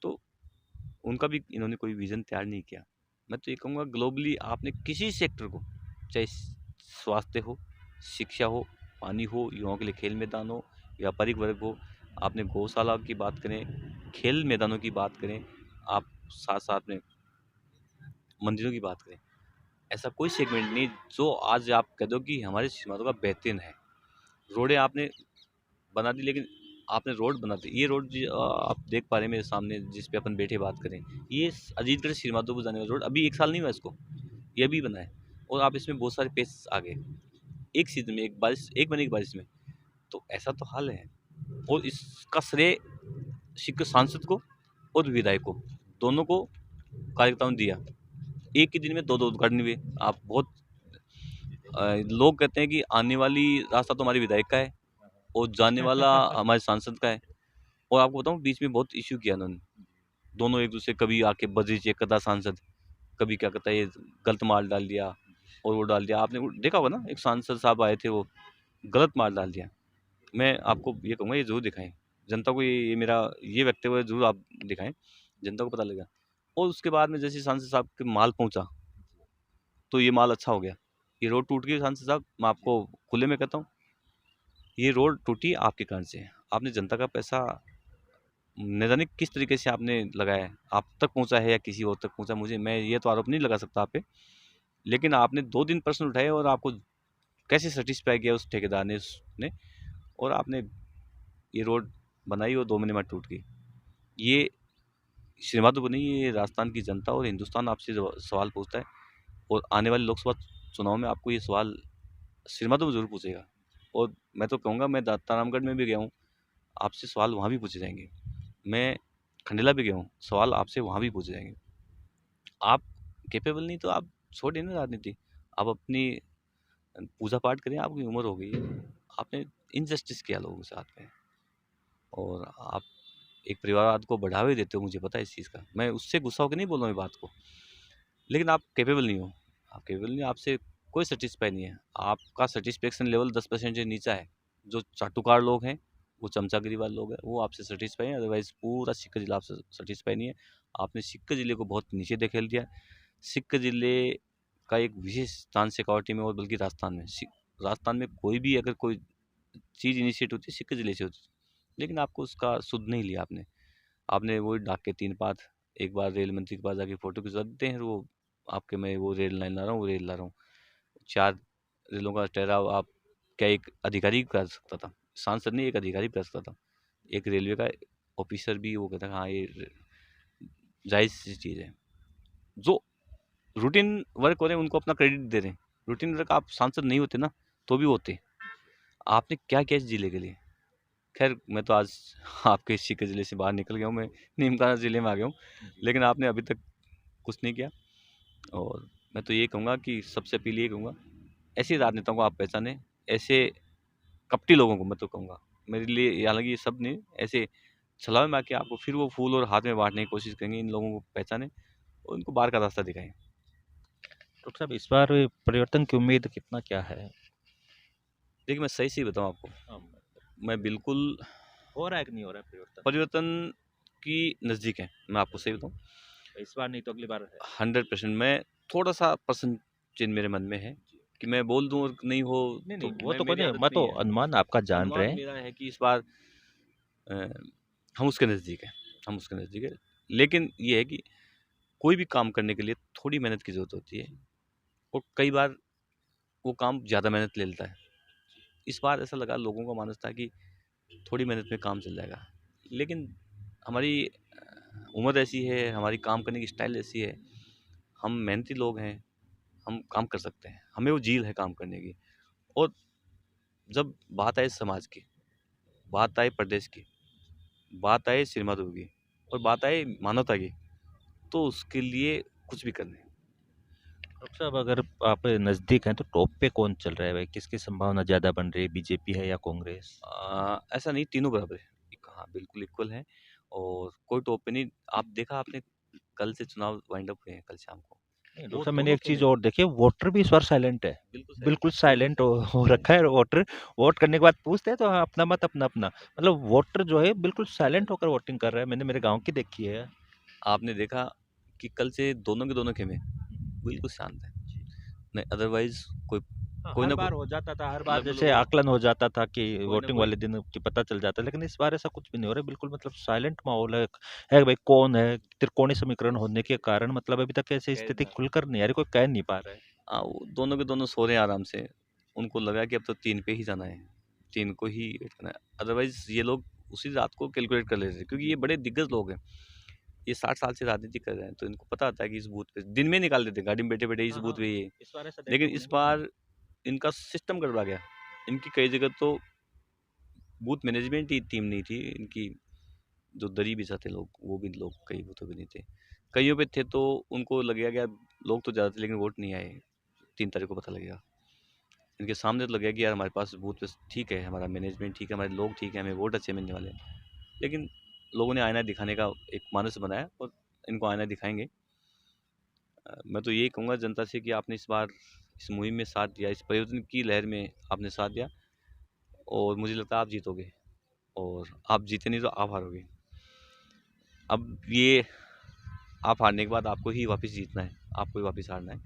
तो उनका भी इन्होंने कोई विजन तैयार नहीं किया। मैं तो ये कहूँगा, ग्लोबली आपने किसी सेक्टर को, चाहे स्वास्थ्य हो, शिक्षा हो, पानी हो, युवाओं के लिए खेल मैदान हो, व्यापारिक वर्ग हो, आपने गौशाला की बात करें, खेल मैदानों की बात करें, आप साथ साथ में मंदिरों की बात करें, ऐसा कोई सेगमेंट नहीं जो आज आप कह दो कि हमारे सीमांतों का बेहतरीन है। रोडें आपने बना दी, लेकिन आपने रोड बना दी, ये रोड आप देख पा रहे हैं मेरे सामने, जिस पे अपन बैठे बात करें, ये अजीतगढ़ श्रीमाधो को जाने वाला रोड अभी 1 साल नहीं हुआ इसको, ये अभी बना है, और आप इसमें बहुत सारे पेस आ गए एक सीजन में, एक बारिश, एक महीने की बारिश में, तो ऐसा तो हाल है। और इसका श्रेय सिक्के सांसद को और विधायक को, दोनों को कार्यकर्ताओं ने दिया, एक ही दिन में 2-2 उद्घाटन हुए। आप बहुत लोग कहते हैं कि आने वाली रास्ता तो हमारे विधायक का है, और जाने वाला हमारे सांसद का है। और आपको बताऊं, बीच में बहुत इश्यू किया उन्होंने, दोनों एक दूसरे, कभी आके बजरी चेक करता सांसद, कभी क्या कहता है ये गलत माल डाल दिया, और वो डाल दिया, आपने वो देखा होगा ना, एक सांसद साहब आए थे, वो गलत माल डाल दिया। मैं आपको ये कहूँगा, ये जरूर दिखाएं जनता को, ये मेरा ये वक्तव्य जरूर आप दिखाएं, जनता को पता लगेगा। और उसके बाद में जैसे सांसद साहब के माल पहुंचा, तो ये माल अच्छा हो गया, ये रोड टूट गई सांसद साहब, मैं आपको खुले में कहता हूँ, ये रोड टूटी आपके कारण से। आपने जनता का पैसा न जाने किस तरीके से आपने लगाया है, आप तक पहुंचा है या किसी और तक पहुंचा, मुझे, मैं ये तो आरोप नहीं लगा सकता आप पे, लेकिन आपने 2 दिन प्रश्न उठाए, और आपको कैसे सेटिस्फाई किया उस ठेकेदार ने, और आपने ये रोड बनाई और 2 महीने में टूट गई। ये श्रीमाधो को नहीं, ये राजस्थान की जनता और हिंदुस्तान आपसे सवाल पूछता है, और आने वाले लोकसभा चुनाव में आपको ये सवाल श्रीमाधो में जरूर पूछेगा। और मैं तो कहूँगा, मैं तारामगढ़ में भी गया हूँ, आपसे सवाल वहाँ भी पूछे जाएंगे, मैं खंडेला भी गया हूँ, सवाल आपसे वहाँ भी पूछे जाएंगे। आप कैपेबल नहीं तो आप छोड़िए ना राजनीति, आप अपनी पूजा पाठ करें, आपकी उम्र हो गई है, आपने इनजस्टिस किया लोगों के साथ में, और आप एक परिवारवाद को बढ़ावे देते हो, मुझे पता है इस चीज़ का, मैं उससे गुस्सा होकर नहीं बोल रहा हूँ बात को, लेकिन आप कैपेबल नहीं हो, आप कैपेबल नहीं, आपसे कोई सेटिस्फाई नहीं है, आपका सेटिस्फेक्शन लेवल 10% से नीचा है। जो चाटुकार लोग हैं, वो चमचागिरी वाले लोग हैं, वो आपसे सेटिस्फाई है, अदरवाइज पूरा सिक्कर जिला आपसे सेटिस्फाई नहीं है। आपने सिक्कर जिले को बहुत नीचे धकेल दिया। सिक्कर जिले का एक विशेष स्थान शेखावाटी में, और बल्कि राजस्थान में, राजस्थान में कोई भी अगर कोई चीज़ इनिशिएट होती है सिक्कर जिले से होती है, लेकिन आपको उसका सुध नहीं लिया आपने। आपने वही डाक के 3 पात, एक बार रेल मंत्री के पास जाके फ़ोटो खिंचवा देते हैं, वो आपके, मैं वो रेल लाइन ला रहा हूँ, वो रेल ला रहा हूँ। 4 रेलों का ठहराव आप क्या एक अधिकारी कर सकता था, सांसद नहीं, एक अधिकारी कर सकता था। एक रेलवे का ऑफिसर भी वो कहता है हाँ, ये जायज़ सी चीज़ है। जो रूटीन वर्क हो रहे हैं उनको अपना क्रेडिट दे रहे हैं, रूटीन वर्क आप सांसद नहीं होते ना, तो भी होते। आपने क्या किया इस जिले के लिए? खैर, मैं तो आज आपके इस सिक्कर जिले से बाहर निकल गया हूँ, मैं नीमकाना जिले में आ गया हूँ, लेकिन आपने अभी तक कुछ नहीं किया। और मैं तो ये कहूँगा कि सबसे अपील ये कहूँगा, ऐसे राजनेताओं को आप पहचानें, ऐसे कपटी लोगों को मैं तो कहूँगा, मेरे लिए हालांकि ये सब नहीं, ऐसे छलावे में आके आपको फिर वो फूल और हाथ में बांटने की कोशिश करेंगे, इन लोगों को पहचानें और उनको बाहर का रास्ता दिखाएं। डॉक्टर साहब, इस बार परिवर्तन की उम्मीद कितना क्या है? देखिए, मैं सही से बताऊँ आपको, मैं बिल्कुल, हो रहा है कि नहीं हो रहा है परिवर्तन? परिवर्तन की नज़दीक हैं, मैं आपको सही बताऊँ। इस बार नहीं तो अगली बार है। 100% मैं थोड़ा-सा पर्सेंट चेंज मेरे मन में है कि मैं बोल दूँ और नहीं हो नहीं, तो नहीं, वो तो कोई मेरी नहीं, आदत मैं नहीं तो है। अनुमान आपका जान रहे अनुमान हैं। मेरा है कि इस बार अ, हम उसके नज़दीक हैं, हम उसके नज़दीक हैं। लेकिन ये है कि कोई भी काम करने के लिए थोड़ी मेहनत की ज़रूरत होती है और कई बार वो काम ज़्यादा मेहनत ले लेता है। इस बार ऐसा लगा, लोगों का मानस था कि थोड़ी मेहनत में काम चल जाएगा। लेकिन हमारी उम्र ऐसी है, हमारी काम करने की स्टाइल ऐसी है, हम मेहनती लोग हैं, हम काम कर सकते हैं, हमें वो ज़ील है काम करने की। और जब बात आए समाज की, बात आए प्रदेश की, बात आए सिनेमा दुर्ग की और बात आए मानवता की, तो उसके लिए कुछ भी करना है। डॉक्टर साहब, अगर आप नज़दीक हैं तो टॉप पे कौन चल रहा है भाई? किसकी संभावना ज़्यादा बन रही है, बीजेपी है या कांग्रेस? ऐसा नहीं, तीनों बराबर है। हाँ, बिल्कुल इक्वल है और कोई टॉप पे नहीं। आप देखा आपने, कल से चुनाव वाइंड अप हुए हैं कल शाम को। नहीं डॉक्टर वो साहब, मैंने दोनों एक चीज़ और कैंडिडेट देखी है, वोटर भी इस बार साइलेंट है। बिल्कुल साइलेंट बिल्कुल है, बिल्कुल साइलेंट साइलेंट हो है। रखा है वोटर। वोट करने के बाद पूछते हैं तो हाँ, अपना मत अपना अपना, मतलब वोटर जो है बिल्कुल साइलेंट होकर वोटिंग कर रहा है। मैंने मेरे गांव की देखी है। आपने देखा कि कल से दोनों के दोनों खेमे बिल्कुल शांत है। नहीं अदरवाइज कोई हाँ, कोई हर ना कोई बार हो जाता था, हर बार लगभग जैसे लगभग आकलन हो जाता था कि कोई ना वोटिंग कोई वाले दिन की पता चल जाता, लेकिन इस बार ऐसा कुछ भी नहीं हो रहा है। बिल्कुल मतलब साइलेंट माहौल है भाई। कौन है? त्रिकोणीय समीकरण होने के कारण मतलब अभी तक ऐसी कह स्थिति ना खुलकर नहीं आ रही, कोई कह नहीं पा रहा है। वो दोनों के दोनों सो रहे हैं आराम से। उनको लगा कि अब तो 3 पे ही जाना है, 3 को ही वेट करना है। अदरवाइज ये लोग उसी रात को कैलकुलेट कर लेते थे क्योंकि ये बड़े दिग्गज लोग हैं। ये 60 साल से राजनीति कर रहे हैं, तो इनको पता होता है कि इस बूथ पे दिन में निकाल देते हैं, गाड़ी में बैठे-बैठे इस हाँ, बूथ हाँ, पे ये। इस बार ऐसा देखा लेकिन मैंने। इस बार इनका सिस्टम गड़बड़ा गया। इनकी कई जगह तो बूथ मैनेजमेंट ही टीम नहीं थी, इनकी जो दरी बिछाते लोग, वो भी लोग कई बूथों पे नहीं थे। कइयों पे थे तो उनको लगेगा कि यार लोग तो ज़्यादा थे लेकिन वोट नहीं आए, 3 तारीख को पता लगेगा। इनके सामने तो लगेगा कि यार हमारे पास बूथ पे ठीक है, हमारा मैनेजमेंट ठीक है, हमारे लोग ठीक हैं, हमें वोट अच्छे मिलने वाले हैं। लेकिन लोगों ने आईना दिखाने का एक मानस बनाया और इनको आईना दिखाएँगे। मैं तो यही कहूँगा जनता से कि आपने इस बार इस मुहिम में साथ दिया, इस परिवर्तन की लहर में आपने साथ दिया और मुझे लगता है आप जीतोगे और आप जीते नहीं तो आप हारोगे। अब ये आप हारने के बाद आपको ही वापस जीतना है, आपको ही वापस हारना है।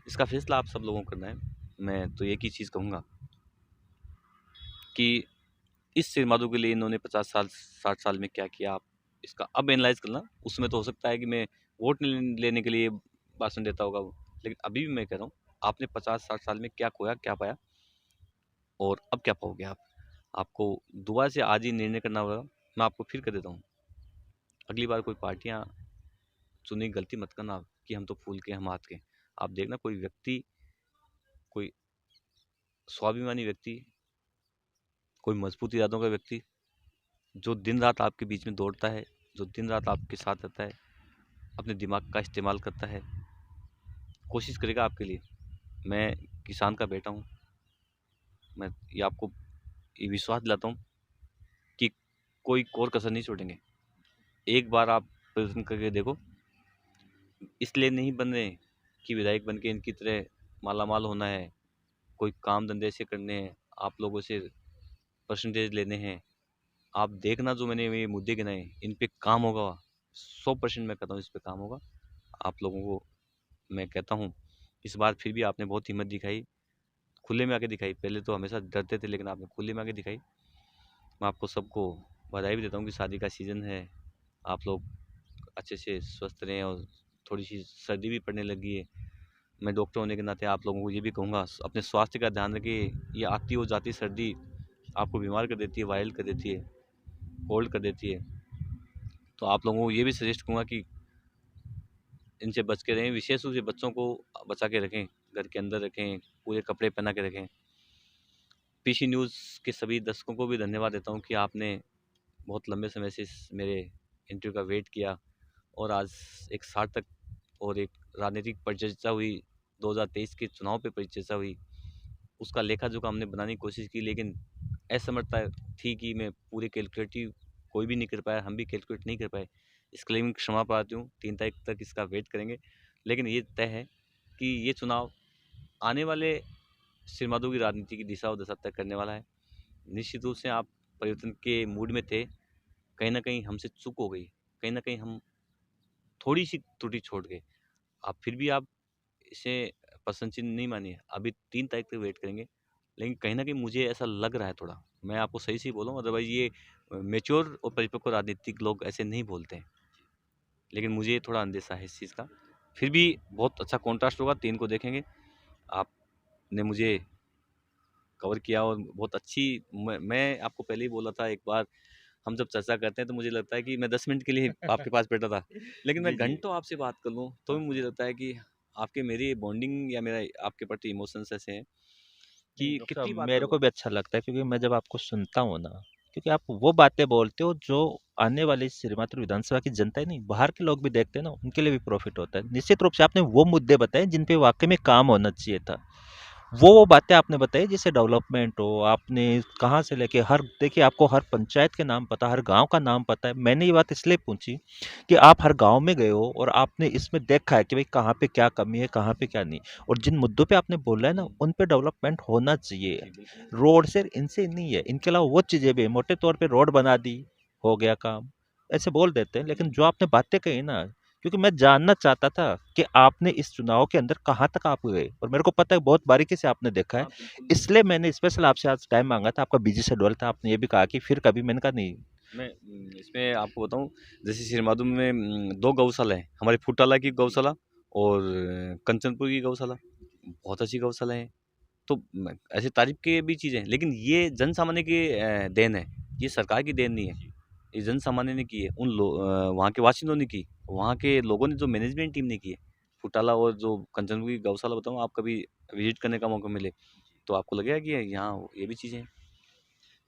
इसका फैसला आप सब लोगों को करना है। मैं तो एक ही चीज़ कहूँगा कि इस सिरमादू के लिए इन्होंने 50 साल 60 साल में क्या किया, आप इसका अब एनालाइज करना। उसमें तो हो सकता है कि मैं वोट लेने के लिए भाषण देता होगा वो, लेकिन अभी भी मैं कह रहा हूँ आपने 50-60 साल में क्या खोया, क्या पाया और अब क्या पाओगे आप। आपको दोबारा से आज ही निर्णय करना होगा। मैं आपको फिर कह देता हूँ, अगली बार कोई पार्टियाँ चुनी गलती मत करना कि हम तो फूल के हम हाथ के। आप देखना कोई व्यक्ति, कोई स्वाभिमानी व्यक्ति, कोई मजबूत इरादों का व्यक्ति जो दिन रात आपके बीच में दौड़ता है, जो दिन रात आपके साथ रहता है, अपने दिमाग का इस्तेमाल करता है, कोशिश करेगा आपके लिए। मैं किसान का बेटा हूँ, मैं ये आपको ये विश्वास दिलाता हूँ कि कोई कोर कसर नहीं छोड़ेंगे। एक बार आप प्रयत्न करके देखो। इसलिए नहीं बन रहे कि विधायक बन के इनकी तरह मालामाल होना है, कोई काम धंधे से करने हैं, आप लोगों से परसेंटेज लेने हैं। आप देखना जो मैंने ये मुद्दे गिनाए, इन पे काम होगा। 100% मैं कहता हूँ इस पे काम होगा। आप लोगों को मैं कहता हूँ इस बार फिर भी आपने बहुत हिम्मत दिखाई, खुले में आके दिखाई। पहले तो हमेशा डरते थे लेकिन आपने खुले में आके दिखाई। मैं आपको सबको बधाई भी देता हूँ कि शादी का सीज़न है, आप लोग अच्छे से स्वस्थ रहें और थोड़ी सी सर्दी भी पड़ने लगी है। मैं डॉक्टर होने के नाते आप लोगों को ये भी कहूँगा अपने स्वास्थ्य का ध्यान रखिए। ये आती हो जाती सर्दी आपको बीमार कर देती है, वायरल कर देती है, कोल्ड कर देती है। तो आप लोगों को ये भी सजेस्ट करूँगा कि इनसे बच के रहें। विशेष रूप से बच्चों को बचा के रखें, घर के अंदर रखें, पूरे कपड़े पहना के रखें। पीसी न्यूज़ के सभी दर्शकों को भी धन्यवाद देता हूँ कि आपने बहुत लंबे समय से इस मेरे इंटरव्यू का वेट किया और आज एक सार्थक और एक राजनीतिक परिचर्चा हुई, 2023 के चुनाव पे परिचर्चा हुई। उसका लेखा जोखा हमने बनाने की कोशिश की लेकिन असमर्थता थी कि मैं पूरे कैलकुलेटिव कोई भी नहीं कर पाया, हम भी कैलकुलेट नहीं कर पाए। इसके लिए मैं क्षमा पाती हूँ। 3 तारीख तक इसका वेट करेंगे। लेकिन ये तय है कि ये चुनाव आने वाले सिरमादों की राजनीति की दिशा और दशा तय करने वाला है। निश्चित रूप से आप परिवर्तन के मूड में थे, कहीं न कहीं हमसे चूक हो गई। कहीं न कहीं हम थोड़ी-सी त्रुटि छोड़ के आप फिर भी आप इसे पसंद चिन्ह नहीं मानिए, अभी 3 तारीख तक वेट करेंगे। लेकिन कहीं न कहीं मुझे ऐसा लग रहा है थोड़ा, मैं आपको सही-सही बोल रहा हूँ, अदरवाइज़ ये मैच्योर और परिपक्व राजनीतिक लोग ऐसे नहीं बोलते हैं। लेकिन मुझे थोड़ा अंदेशा है इस चीज़ का। फिर भी बहुत अच्छा कॉन्ट्रास्ट होगा, 3 को देखेंगे। आपने मुझे कवर किया और बहुत अच्छी मैं आपको पहले ही बोला था एक बार हम जब चर्चा करते हैं तो मुझे लगता है कि मैं 10 मिनट के लिए आपके पास बैठा था। लेकिन मैं जी, जी। घंटों आपसे बात कर लूँ, तो भी मुझे लगता है कि आपके मेरी बॉन्डिंग या मेरा आपके प्रति इमोशंस ऐसे हैं नहीं, कि डॉक्टर साहब कितनी बात मेरे करूँ? को भी अच्छा लगता है क्योंकि मैं जब आपको सुनता हूँ ना, क्योंकि आप वो बातें बोलते हो जो आने वाली श्रीमात्र विधानसभा की जनता ही नहीं, बाहर के लोग भी देखते हैं ना, उनके लिए भी प्रॉफिट होता है। निश्चित रूप से आपने वो मुद्दे बताए जिन पे वाक़ई में काम होना चाहिए था। वो बातें आपने बताई जिससे डेवलपमेंट हो, आपने कहाँ से लेके हर देखिए आपको हर पंचायत के नाम पता, हर गाँव का नाम पता है। मैंने ये बात इसलिए पूछी कि आप हर गाँव में गए हो और आपने इसमें देखा है कि भाई कहाँ पे क्या कमी है, कहाँ पे क्या नहीं। और जिन मुद्दों पे आपने बोला है ना, उन पे डेवलपमेंट होना चाहिए। जी, बिल्कुल। रोड से इनसे नहीं है, इनके अलावा वो चीज़ें भी हैं, मोटे तौर पे रोड बना दी, हो गया काम, ऐसे बोल देते हैं। लेकिन जो आपने बातें कही ना, क्योंकि मैं जानना चाहता था कि आपने इस चुनाव के अंदर कहाँ तक आप गए और मेरे को पता है बहुत बारीकी से आपने देखा है। हाँ, बिल्कुल। इसलिए मैंने स्पेशल आपसे आज टाइम माँगा था, आपका बिज़ी शेड्यूल था, आपने ये भी कहा कि फिर कभी, मैंने कहा नहीं। मैं इसमें आपको बताऊँ, जैसे सिरमादू में 2 गौशाला हैं, हमारे फुटाला की गौशाला और कंचनपुर की गौशाला, बहुत अच्छी गौशाला है। तो ऐसे तारीफ़ की भी चीज़ें हैं, लेकिन ये जन सामान्य की देन है, ये सरकार की देन नहीं है। ये जन सामान्य ने की है, वहाँ के वासिंदों ने की, वहाँ के लोगों ने, जो मैनेजमेंट टीम ने की है। फुटाला और जो कंचनपुर की गौशाला बताऊँ, आप कभी विज़िट करने का मौका मिले, तो आपको लगेगा कि यहाँ ये भी चीज़ें हैं।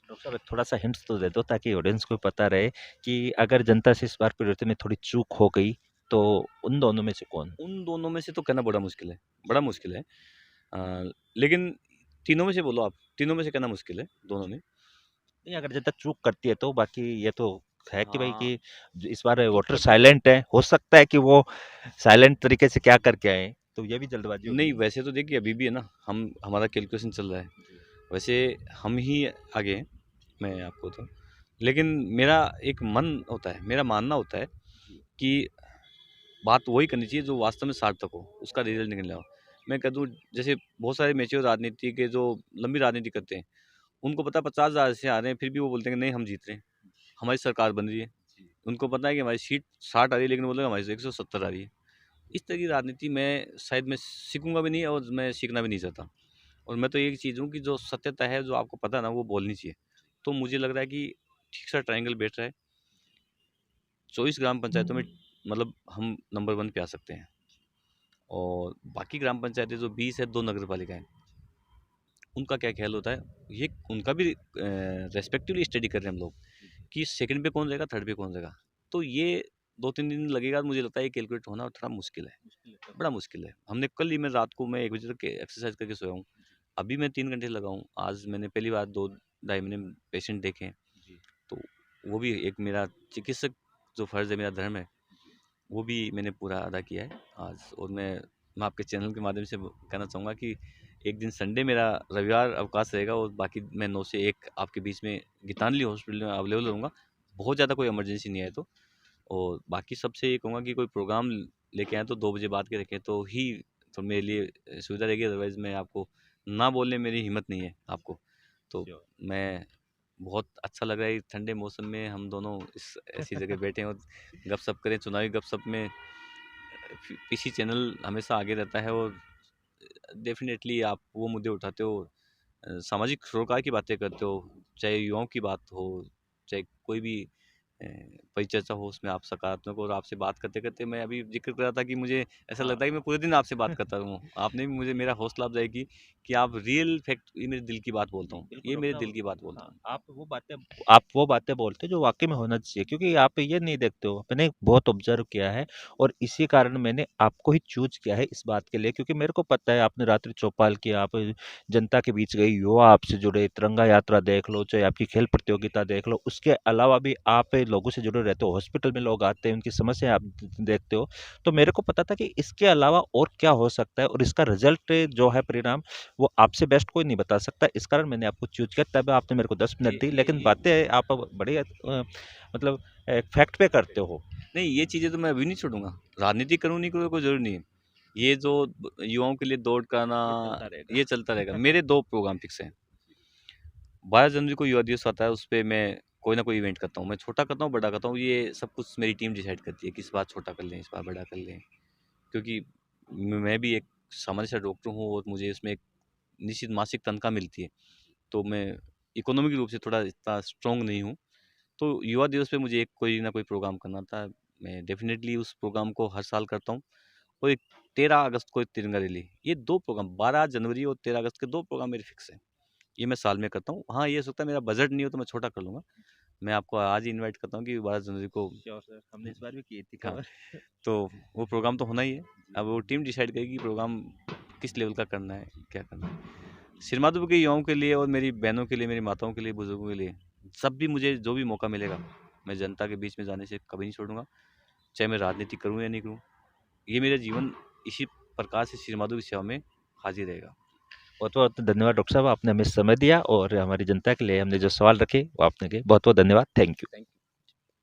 डॉक्टर साहब थोड़ा सा हिंट्स तो दे दो ताकि ऑडियंस को पता रहे कि अगर जनता से इस बार परिवर्तन में थोड़ी चूक हो गई तो उन दोनों में से कौन? उन दोनों में से तो कहना बड़ा मुश्किल है। लेकिन तीनों में से बोलो आप, तीनों में से कहना मुश्किल है, दोनों में। नहीं, अगर जनता चूक करती है तो बाकी ये तो है कि भाई हाँ, कि इस बार चूक वोटर करती है। साइलेंट है, हो सकता है कि वो साइलेंट तरीके से क्या करके आए, तो ये भी जल्दबाजी नहीं, होगी। वैसे तो देखिए अभी भी है ना, हमारा कैलकुलेशन चल रहा है। वैसे हम ही आगे हैं, मैं आपको बताऊँ। लेकिन मेरा एक मन होता है, मेरा मानना होता है कि बात वही करनी चाहिए जो वास्तव में सार्थक हो, उसका रिज़ल्ट निकल आओ। मैं कह दूँ, जैसे बहुत सारे मैच्योर राजनीति के जो लंबी राजनीति करते हैं, उनको पता है 50,000 से आ रहे हैं, फिर भी वो बोलते हैं कि नहीं हम जीत रहे हैं, हमारी सरकार बन रही है। उनको पता है कि हमारी सीट 60 आ रही है, लेकिन बोलेंगे हमारी 170 आ रही है। इस तरह की राजनीति मैं शायद मैं सीखूँगा भी नहीं और मैं सीखना भी नहीं चाहता। और मैं तो एक चीज़ हूँ कि जो सत्यता है, जो आपको पता है ना, वो बोलनी चाहिए। तो मुझे लग रहा है कि ठीक सा ट्रायंगल बैठ रहा है। 24 ग्राम पंचायतों में मतलब हम नंबर 1 पे आ सकते हैं। और बाकी ग्राम पंचायतें जो 20 है, 2 नगर पालिकाएँ, उनका क्या ख्याल होता है? ये उनका भी रेस्पेक्टिवली स्टडी कर रहे हैं हम लोग कि सेकंड पे कौन रहेगा, थर्ड पे कौन रहेगा। तो ये 2-3 दिन लगेगा, मुझे लगता है ये कैलकुलेट होना थोड़ा मुश्किल है, बड़ा मुश्किल है। हमने कल ही मैं रात को मैं 1 बजे तक एक्सरसाइज करके सोया हूँ। अभी मैं 3 घंटे लगा हूँ। आज मैंने पहली बार 2 ढाई महीने पेशेंट देखे हैं। तो वो भी एक मेरा चिकित्सक जो फ़र्ज़ है, मेरा धर्म है, वो भी मैंने पूरा अदा किया है आज। और मैं आपके चैनल के माध्यम से कहना चाहूँगा कि एक दिन संडे मेरा रविवार अवकाश रहेगा और बाकी मैं 9 से 1 आपके बीच में गीतांजलि हॉस्पिटल में अवेलेबल रहूँगा। बहुत ज़्यादा कोई इमरजेंसी नहीं है तो। और बाकी सबसे ये कहूँगा कि कोई प्रोग्राम लेके आएँ तो 2 बजे बाद के रखें तो ही तो मेरे लिए सुविधा रहेगी, अदरवाइज़ मैं आपको ना बोलने में मेरी हिम्मत नहीं है आपको। तो मैं बहुत अच्छा लग रहा है, ठंडे मौसम में हम दोनों इस ऐसी जगह बैठे हैं और गप-शप करें। चुनावी गप-शप में पीसी चैनल हमेशा आगे रहता है और डेफ़िनेटली आप वो मुद्दे उठाते हो, सामाजिक सरोकार की बातें करते हो, चाहे युवाओं की बात हो, चाहे कोई भी अ, परिचर्चा हो, उसमें आप सकारात्मक। और आपसे बात करते-करते मैं अभी ज़िक्र कर रहा था कि मुझे ऐसा लगता है कि मैं पूरे दिन आपसे बात करता रहूँ। आपने भी मुझे मेरा हौसला अफ़ज़ाई की कि आप रियल फैक्ट, ये मेरे दिल की बात बोलता हूँ, बिल्कुल ये मेरे डॉक्टर दिल साहब। की बात बोलता हाँ, हूँ। आप वो बातें बोलते हो जो वाक़ई में होना चाहिए क्योंकि आप ये नहीं देखते हो। मैंने बहुत ऑब्ज़र्व किया है और इसी कारण मैंने आपको ही चूज़ किया है इस बात के लिए क्योंकि मेरे को पता है आपने रात्रि चौपाल किया, आप जनता के बीच गए, युवा आपसे जुड़े, तिरंगा यात्रा देख लो, चाहे आपकी खेल प्रतियोगिता देख लो, उसके अलावा भी आप लोगों से जुड़े रहते हो, हॉस्पिटल में लोग आते हैं, उनकी समस्याएँ आप देखते हो, तो मेरे को पता था कि इसके अलावा और क्या हो सकता है और इसका रिज़ल्ट जो है परिणाम, वो आपसे बेस्ट कोई नहीं बता सकता। इस कारण मैंने आपको चूज़ किया, तब आपने मेरे को 10 मिनट दी, लेकिन बातें आप बड़ी मतलब फैक्ट पे करते हो। नहीं, ये चीज़ें तो मैं अभी नहीं छोड़ूँगा। राजनीति करूँ नहीं करूँ कोई ज़रूरी नहीं है। ये जो युवाओं के लिए दौड़ कराना, ये चलता रहेगा। मेरे 2 प्रोग्राम फिक्स हैं। 12 जनवरी को युवा दिवस आता है, उस पे मैं कोई ना कोई इवेंट करता हूँ। मैं छोटा करता हूँ, बड़ा करता हूँ, ये सब कुछ मेरी टीम डिसाइड करती है कि इस बार छोटा कर लें, इस बार बड़ा कर लें। क्योंकि मैं भी एक सामान्य सा डॉक्टर हूँ और मुझे इसमें एक निश्चित मासिक तनख्वाह मिलती है। तो मैं इकोनॉमिक रूप से थोड़ा इतना स्ट्रॉन्ग नहीं हूँ। तो युवा दिवस पे मुझे एक कोई ना कोई प्रोग्राम करना था। मैं डेफ़िनेटली उस प्रोग्राम को हर साल करता हूँ। और एक 13 अगस्त को एक तिरंगा रैली, ये 2 प्रोग्राम 12 जनवरी और 13 अगस्त के 2 प्रोग्राम मेरे फिक्स हैं। ये मैं साल में करता हूँ। हाँ, ये हो सकता है मेरा बजट नहीं हो तो मैं छोटा कर लूँगा। मैं आपको आज ही इनवाइट करता हूँ कि 12 जनवरी को। श्योर सर, हमने इस बार भी की थी हाँ, खबर। तो वो प्रोग्राम तो होना ही है। अब वो टीम डिसाइड करेगी कि प्रोग्राम किस लेवल का करना है, क्या करना है। सिरमाधुपुर के युवाओं के लिए और मेरी बहनों के लिए, मेरी माताओं के लिए, बुजुर्गों के लिए, जब भी मुझे जो भी मौका मिलेगा, मैं जनता के बीच में जाने से कभी नहीं छोड़ूंगा, चाहे मैं राजनीति करूं या नहीं करूं। ये मेरा जीवन इसी प्रकार से सिरमाधुपुर की सेवा में हाजिर रहेगा। बहुत-बहुत धन्यवाद डॉक्टर साहब, आपने हमें समय दिया और हमारी जनता के लिए हमने जो सवाल रखे, वो आपने किए। बहुत-बहुत धन्यवाद। Thank you. Thank you.